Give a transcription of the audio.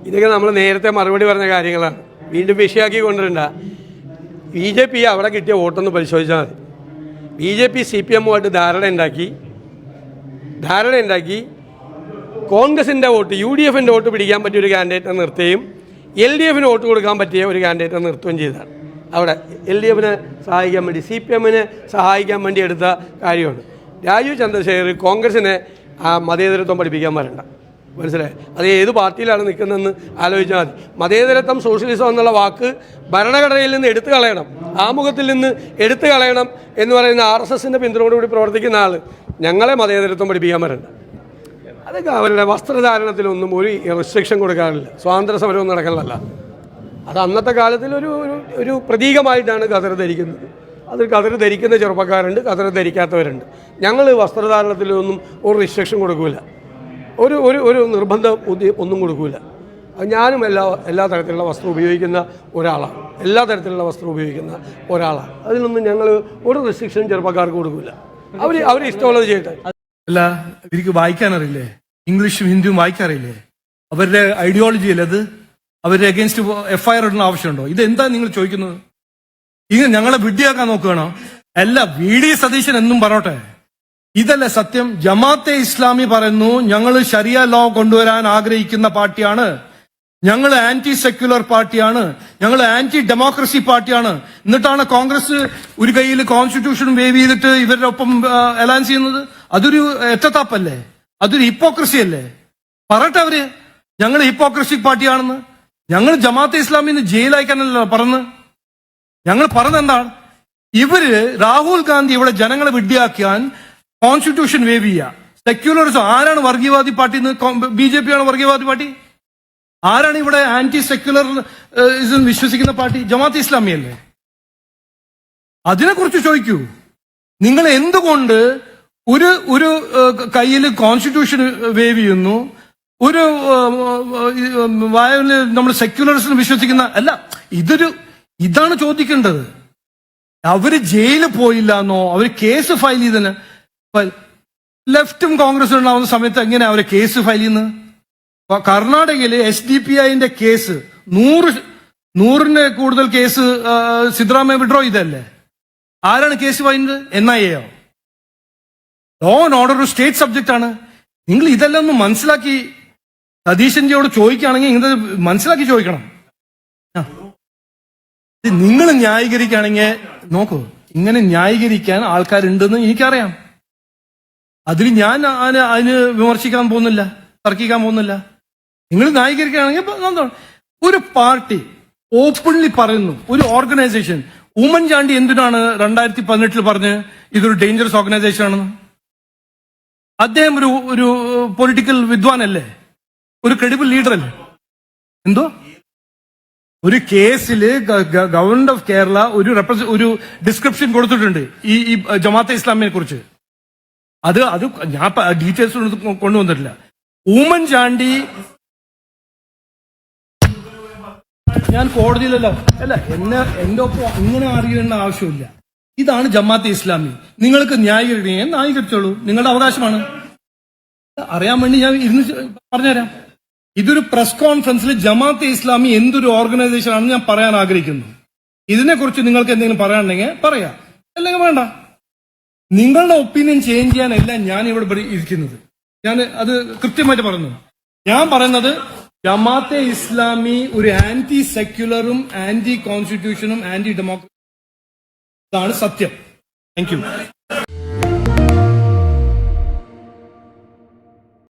ഇതൊക്കെ നമ്മൾ നേരത്തെ മറുപടി പറഞ്ഞ കാര്യങ്ങളാണ്. വീണ്ടും വിഷയമാക്കി കൊണ്ടുവരണ്ട. BJP അവിടെ കിട്ടിയ വോട്ടൊന്ന് പരിശോധിച്ചാൽ മതി. BJP CPM-ഉമായിട്ട് ധാരണ ഉണ്ടാക്കി കോൺഗ്രസിൻ്റെ വോട്ട് UDF-ൻ്റെ വോട്ട് പിടിക്കാൻ പറ്റിയ ഒരു കാൻഡിഡേറ്റിനെ നിർത്തുകയും LDF-ന് വോട്ട് കൊടുക്കാൻ പറ്റിയ ഒരു കാൻഡിഡേറ്റിനെ നിർത്തുകയും ചെയ്തതാണ്. അവിടെ LDF-നെ സഹായിക്കാൻ വേണ്ടി CPM-നെ സഹായിക്കാൻ വേണ്ടി എടുത്ത കാര്യമാണ്. രാജീവ് ചന്ദ്രശേഖർ കോൺഗ്രസിനെ ആ മതേതരത്വം പഠിപ്പിക്കാൻ വരണ്ട. മനസ്സിലായി? അത് ഏത് പാർട്ടിയിലാണ് നിൽക്കുന്നതെന്ന് ആലോചിച്ചാൽ മതി. മതേതരത്വം സോഷ്യലിസം എന്നുള്ള വാക്ക് ഭരണഘടനയിൽ നിന്ന് എടുത്തു കളയണം, ആമുഖത്തിൽ നിന്ന് എടുത്തു കളയണം എന്ന് പറയുന്ന RSSൻ്റെ പിന്തുണയോടുകൂടി പ്രവർത്തിക്കുന്ന ആൾ ഞങ്ങളെ മതേതരത്വം പഠിപ്പിക്കാൻ വരണ്ട. അതൊക്കെ അവരുടെ വസ്ത്രധാരണത്തിലൊന്നും ഒരു റെസ്ട്രിക്ഷൻ കൊടുക്കാറില്ല. സ്വാതന്ത്ര്യ സമരമൊന്നും നടക്കലല്ല. അത് അന്നത്തെ കാലത്തിൽ ഒരു പ്രതീകമായിട്ടാണ് ഖദർ ധരിക്കുന്നത്. അത് ഖദർ ധരിക്കുന്ന ചെറുപ്പക്കാരുണ്ട്, ഖദർ ധരിക്കാത്തവരുണ്ട്. ഞങ്ങൾ വസ്ത്രധാരണത്തിലൊന്നും ഒരു റെസ്ട്രിക്ഷൻ കൊടുക്കില്ല, ഒരു നിർബന്ധം ഒന്നും കൊടുക്കില്ല. ഞാനും എല്ലാ തരത്തിലുള്ള വസ്ത്രം ഉപയോഗിക്കുന്ന ഒരാളാണ്. അതിനൊന്നും ഞങ്ങൾ ഒരു റെസ്ട്രിക്ഷൻ ചെറുപ്പക്കാർക്ക് കൊടുക്കില്ല. അവർ ഇഷ്ടമുള്ളത് ചെയ്യട്ടെ. അല്ല, ഇവർക്ക് വായിക്കാനറിയില്ലേ? ഇംഗ്ലീഷും ഹിന്ദിയും വായിക്കാറില്ലേ? അവരുടെ ഐഡിയോളജി അല്ലേ അത്? അവരുടെ അഗേൻസ്റ്റ് FIR ഇടുന്ന ആവശ്യമുണ്ടോ? ഇതെന്താ നിങ്ങൾ ചോദിക്കുന്നത്? ഇങ്ങനെ ഞങ്ങളെ വിഡ്ഢിയാക്കാൻ നോക്കുകയാണോ? അല്ല, VD സതീശൻ എന്നും പറഞ്ഞോട്ടെ, ഇതല്ല സത്യം. ജമാഅത്തെ ഇസ്ലാമി പറയുന്നു ഞങ്ങൾ ശരിയ ലോ കൊണ്ടുവരാൻ ആഗ്രഹിക്കുന്ന പാർട്ടിയാണ്, ഞങ്ങൾ ആന്റി സെക്യുലർ പാർട്ടിയാണ്, ഞങ്ങൾ ആന്റി ഡെമോക്രസി പാർട്ടിയാണ്. എന്നിട്ടാണ് കോൺഗ്രസ് ഒരു കയ്യിൽ കോൺസ്റ്റിറ്റ്യൂഷൻ വേവ് ചെയ്തിട്ട് ഇവരുടെ ഒപ്പം അലയൻസ് ചെയ്യുന്നത്. അതൊരു എറ്റത്താപ്പല്ലേ? അതൊരു ഹിപ്പോക്രസി അല്ലേ? പറയട്ടെ അവര് ഞങ്ങൾ ഹിപ്പോക്രസി പാർട്ടിയാണെന്ന്. ഞങ്ങൾ ജമാഅത്തെ ഇസ്ലാമിന്ന് ജയിലയക്കാനല്ല പറഞ്ഞ്. ഞങ്ങൾ പറഞ്ഞെന്താണ്? ഇവര് രാഹുൽ ഗാന്ധി ഇവിടെ ജനങ്ങളെ വിഡ്ഢിയാക്കാൻ കോൺസ്റ്റിറ്റ്യൂഷൻ വേവ് ചെയ്യുക. സെക്യുലറിസം ആരാണ് വർഗീയവാദി പാർട്ടി? BJP ആണ് വർഗീയവാദി പാർട്ടി. ആരാണ് ഇവിടെ ആന്റി സെക്യുലർ വിശ്വസിക്കുന്ന പാർട്ടി? ജമാഅത്ത് ഇസ്ലാമി അല്ലേ? അതിനെക്കുറിച്ച് ചോദിക്കൂ. നിങ്ങൾ എന്തുകൊണ്ട് ഒരു കയ്യിൽ കോൺസ്റ്റിറ്റ്യൂഷൻ വേവ് ചെയ്യുന്നു, ഒരു നമ്മൾ സെക്യുലറിസം വിശ്വസിക്കുന്ന അല്ല? ഇതാണ് ചോദിക്കേണ്ടത്. അവര് ജയിലിൽ പോയില്ല എന്നോ, അവര് കേസ് ഫയൽ ചെയ്തതിന് ലെഫ്റ്റും കോൺഗ്രസും ഉണ്ടാവുന്ന സമയത്ത് എങ്ങനെ അവരെ കേസ് ഫയൽ ചെയ്യുന്നത്? കർണാടകയില് SDPIന്റെ കേസ് 100 കൂടുതൽ കേസ് സിദ്ധരാമയ്യ വിഡ്രോ ചെയ്തല്ലേ? ആരാണ് കേസ് ഫയൽ ചെയ്തത്? NIA-യോ? ലോ ആൻഡ് ഓർഡർ ഒരു സ്റ്റേറ്റ് സബ്ജക്റ്റ് ആണ്. നിങ്ങൾ ഇതെല്ലാം ഒന്ന് മനസ്സിലാക്കി സതീശൻജിയോട് ചോദിക്കുകയാണെങ്കിൽ ഇത് മനസ്സിലാക്കി ചോദിക്കണം. നിങ്ങൾ ന്യായീകരിക്കുകയാണെങ്കിൽ നോക്കൂ, ഇങ്ങനെ ന്യായീകരിക്കാൻ ആൾക്കാരുണ്ടെന്ന് എനിക്കറിയാം. അതിൽ ഞാൻ അതിന് വിമർശിക്കാൻ പോകുന്നില്ല, തർക്കിക്കാൻ പോകുന്നില്ല. നിങ്ങൾ ന്യായീകരിക്കുകയാണെങ്കിൽ ഒരു പാർട്ടി ഓപ്പൺലി പറയുന്നു, ഒരു ഓർഗനൈസേഷൻ, ഉമ്മൻചാണ്ടി എന്തിനാണ് 2018 പറഞ്ഞ് ഇതൊരു ഡേഞ്ചറസ് ഓർഗനൈസേഷൻ ആണെന്ന്? അദ്ദേഹം ഒരു പൊളിറ്റിക്കൽ വിദ്വാനല്ലേ? ഒരു ക്രെഡിബിൾ ലീഡർ അല്ലേ? എന്തോ ഒരു കേസിൽ ഗവൺമെന്റ് ഓഫ് കേരള ഒരു ഡിസ്ക്രിപ്ഷൻ കൊടുത്തിട്ടുണ്ട് ഈ ജമാഅത്തെ ഇസ്ലാമിനെ കുറിച്ച്. അത് ഞാൻ ഡീറ്റെയിൽസ് കൊണ്ടുവന്നിട്ടില്ല. ഉമ്മൻചാണ്ടി ഞാൻ കോടതിയിലല്ലോ അല്ല, എന്റെ ഒപ്പം ഇങ്ങനെ അറിയേണ്ട ആവശ്യമില്ല. ഇതാണ് ജമാഅത്തെ ഇസ്ലാമി. നിങ്ങൾക്ക് ന്യായീകരിക്കണമെങ്കിൽ ന്യായീകരിച്ചോളൂ, നിങ്ങളുടെ അവകാശമാണ്. അറിയാൻ വേണ്ടി ഞാൻ ഇരുന്ന് പറഞ്ഞുതരാം. ഇതൊരു പ്രസ് കോൺഫറൻസിൽ ജമാഅത്തെ ഇസ്ലാമി എന്തൊരു ഓർഗനൈസേഷൻ ആണെന്ന് ഞാൻ പറയാൻ ആഗ്രഹിക്കുന്നു. ഇതിനെക്കുറിച്ച് നിങ്ങൾക്ക് എന്തെങ്കിലും പറയാനുണ്ടെങ്കിൽ പറയാം, അല്ലെങ്കിൽ വേണ്ട. നിങ്ങളുടെ ഒപ്പീനിയൻ ചേഞ്ച് ചെയ്യാനല്ല ഞാൻ ഇവിടെ ഇരിക്കുന്നത്. ഞാൻ അത് കൃത്യമായിട്ട് പറയുന്നു. ഞാൻ പറയുന്നത് ജമാഅത്തെ ഇസ്ലാമി ഒരു ആന്റി സെക്യുലറും ആന്റി കോൺസ്റ്റിറ്റ്യൂഷനും ആന്റി ഡെമോക്രസി, ഇതാണ് സത്യം. Thank you.